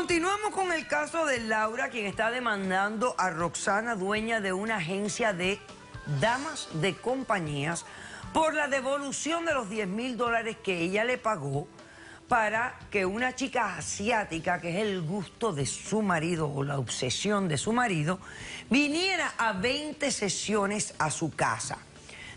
Continuamos con el caso de Laura, quien está demandando a Roxana, dueña de una agencia de damas de compañías, por la devolución de los $10,000 que ella le pagó para que una chica asiática, que es el gusto de su marido o la obsesión de su marido, viniera a 20 sesiones a su casa.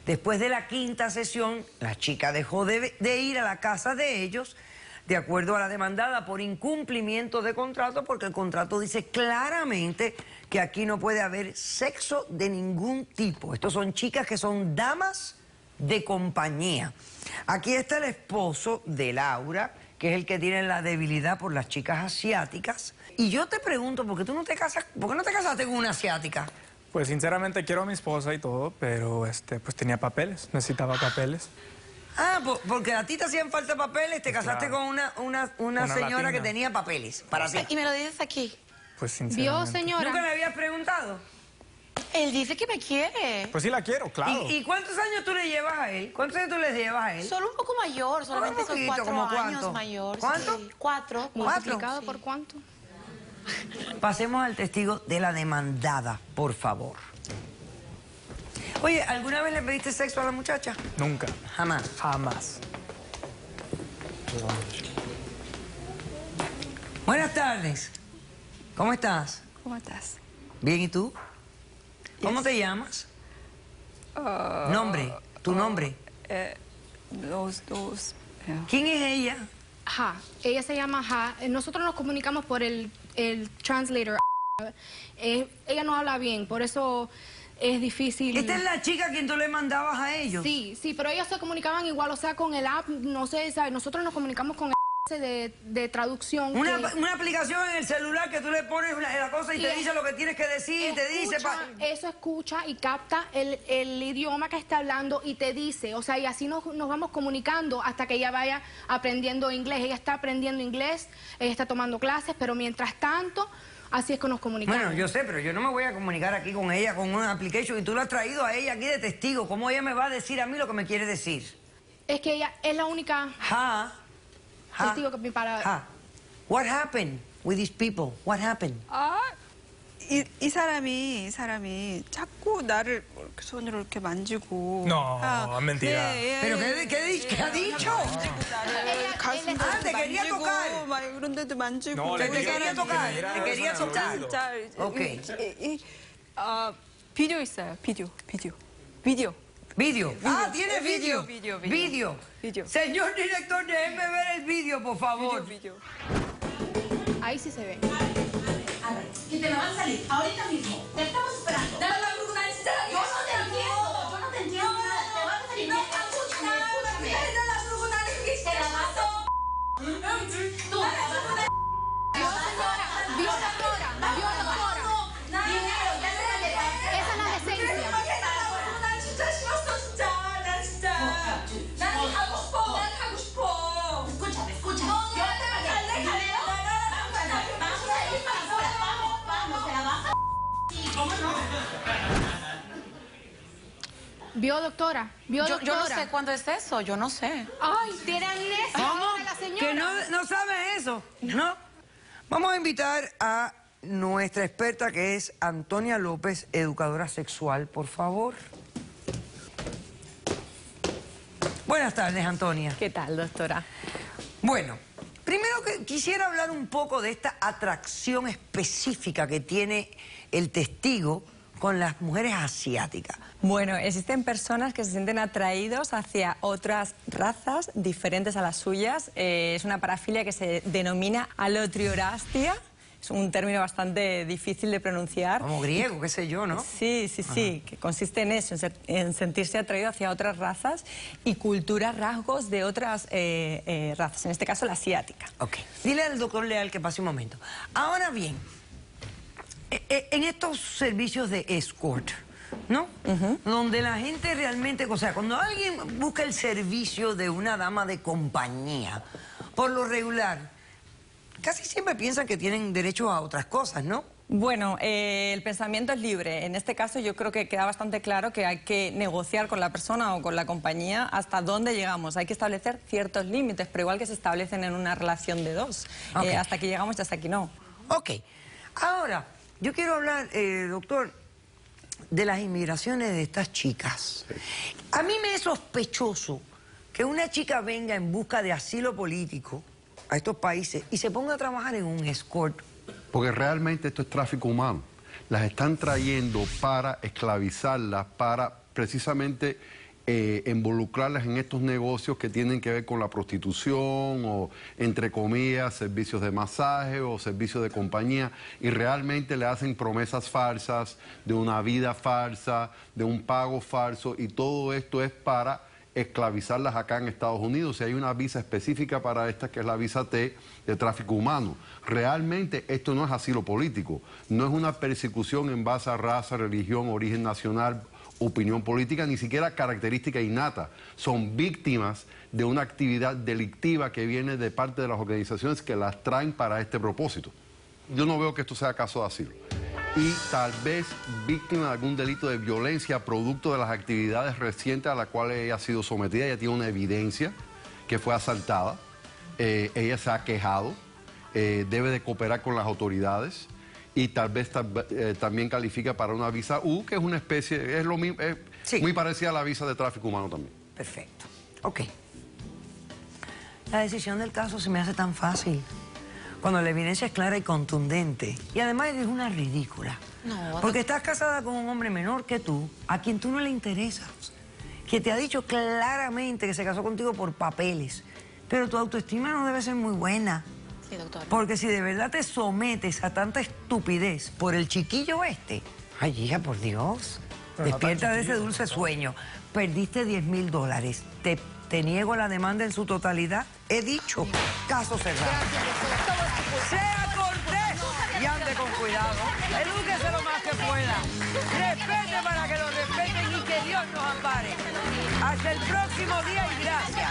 Después de la quinta sesión, la chica dejó de ir a la casa de ellos, de acuerdo a la demandada, por incumplimiento de contrato, porque el contrato dice claramente que aquí no puede haber sexo de ningún tipo. Estos son chicas que son damas de compañía. Aquí está el esposo de Laura, que es el que tiene la debilidad por las chicas asiáticas. Y yo te pregunto, ¿por qué tú no te casas? ¿Por qué no te casaste con una asiática? Pues sinceramente quiero a mi esposa y todo, pero pues tenía papeles, necesitaba papeles. Ah, porque a ti te hacían falta papeles, te casaste con una señora latina que tenía papeles para ti. Y me lo dices aquí. Pues sinceramente. ¿Vio, señora? ¿Nunca le habías preguntado? Él dice que me quiere. Pues sí la quiero, claro. ¿Y cuántos años tú le llevas a él? ¿Cuántos años tú le llevas a él? Solo un poco mayor, solamente son 4 años mayor. ¿Cuánto? Sí. 4. ¿Multiplicado Sí. por cuánto? Pasemos al testigo de la demandada, por favor. Oye, ¿alguna vez le pediste sexo a la muchacha? Nunca. Jamás. Jamás. Buenas tardes. ¿Cómo estás? ¿Cómo estás? Bien, ¿y tú? ¿Cómo te llamas? Nombre, tu nombre. Dos. ¿Quién es ella? Ha. Ella se llama Ha. Nosotros nos comunicamos por el translator. Ella no habla bien, por eso es difícil. ¿Esta es la chica a quien tú le mandabas a ellos? Sí, pero ellos se comunicaban igual, o sea, con el app, no sé, ¿sabes? Nosotros nos comunicamos con el de traducción. Una aplicación en el celular que tú le pones la cosa y te dice lo que tienes que decir, te dice... Eso escucha y capta el idioma que está hablando y te dice, o sea, y así nos vamos comunicando hasta que ella vaya aprendiendo inglés. Ella está aprendiendo inglés, ella está tomando clases, pero mientras tanto, así es que nos comunicamos. Bueno, yo sé, pero yo no me voy a comunicar aquí con ella con una application y tú la has traído a ella aquí de testigo. ¿Cómo ella me va a decir a mí lo que me quiere decir? Es que ella es la única... testigo que para... What happened with these people? What happened? 이 사람이 자꾸 나를 이렇게 손으로 이렇게 만지고. No, mentira. ¿Pero qué ha dicho? Te quería tocar. 막 이런 데도 만지고. No, te quería tocar. Te quería tocar. Ok. 비디오 있어요. 비디오. Vídeo. Tiene vídeo. Vídeo. Señor director, déjeme ver el vídeo, por favor. 비디오. Ahí sí se ve. Que te me van a salir ahorita mismo. Te estamos esperando. Dale la bruja, yo no te entiendo. Yo no te entiendo nada. Te van a salir. No, escúchame. Dale la bruja, te la mato. Tú, Vio, doctora. Dinero, ya te la llevaste. Esa es la decencia. 진짜 싫었어, 진짜. 나 진짜. 난 하고 싶어. Escúchame. Yo te galé. Vamos, se la baja. Sí, ¿cómo no? Vio, doctora. Yo no sé cuándo es eso, yo no sé. Ay, tiene amnesia ahora la señora. ¿Que no sabe eso? ¿No? Vamos a invitar a nuestra experta, que es Antonia López, educadora sexual, por favor. Buenas tardes, Antonia. ¿Qué tal, doctora? Bueno, primero que quisiera hablar un poco de esta atracción específica que tiene el testigo con las mujeres asiáticas. Bueno, existen personas que se sienten atraídos hacia otras razas diferentes a las suyas. Es una parafilia que se denomina alotriorastia. Es un término bastante difícil de pronunciar. Como griego, qué sé yo, ¿no? Sí, que consiste en eso, en sentirse atraído hacia otras razas y culturas, rasgos de otras razas, en este caso la asiática. Ok. Dile al doctor Leal que pase un momento. Ahora bien, en estos servicios de escort, ¿no? Donde la gente realmente, o sea, cuando alguien busca el servicio de una dama de compañía, por lo regular, casi siempre piensan que tienen derecho a otras cosas, ¿no? Bueno, el pensamiento es libre. En este caso yo creo que queda bastante claro que hay que negociar con la persona o con la compañía hasta dónde llegamos. Hay que establecer ciertos límites, pero igual que se establecen en una relación de dos. Okay. Hasta aquí llegamos y hasta aquí no. Ok, ahora, yo quiero hablar, doctor, de las inmigraciones de estas chicas. Sí. A mí me es sospechoso que una chica venga en busca de asilo político a estos países y se ponga a trabajar en un escort. Porque realmente esto es tráfico humano. Las están trayendo para esclavizarlas, para precisamente involucrarlas en estos negocios que tienen que ver con la prostitución o, entre comillas, servicios de masaje o servicios de compañía, y realmente le hacen promesas falsas de una vida falsa, de un pago falso, y todo esto es para esclavizarlas acá en Estados Unidos. Y hay una visa específica para esta, que es la visa T, de tráfico humano. Realmente esto no es asilo político, no es una persecución en base a raza, religión, origen nacional, opinión política, ni siquiera característica innata. Son víctimas de una actividad delictiva que viene de parte de las organizaciones que las traen para este propósito. Yo no veo que esto sea caso de asilo. Y tal vez víctima de algún delito de violencia producto de las actividades recientes a las cuales ella ha sido sometida. Ella tiene una evidencia que fue asaltada, ella se ha quejado, debe de cooperar con las autoridades, y tal vez también califica para una visa U, que es una especie, es lo mismo, es sí, muy parecida a la visa de tráfico humano también. Perfecto. Ok. La decisión del caso se me hace tan fácil cuando la evidencia es clara y contundente. Y además eres una ridícula. No, porque estás casada con un hombre menor que tú, a quien tú no le interesas, que te ha dicho claramente que se casó contigo por papeles. Pero tu autoestima no debe ser muy buena. Sí, doctor. Porque si de verdad te sometes a tanta estupidez por el chiquillo este, ay, hija, por Dios, pero despierta de ese dulce sueño. Perdiste $10,000. Te niego la demanda en su totalidad. He dicho, caso cerrado. Sea cortés y ande con cuidado. Edúquese lo más que pueda. Respete para que lo respeten y que Dios nos ampare. Hasta el próximo día y gracias.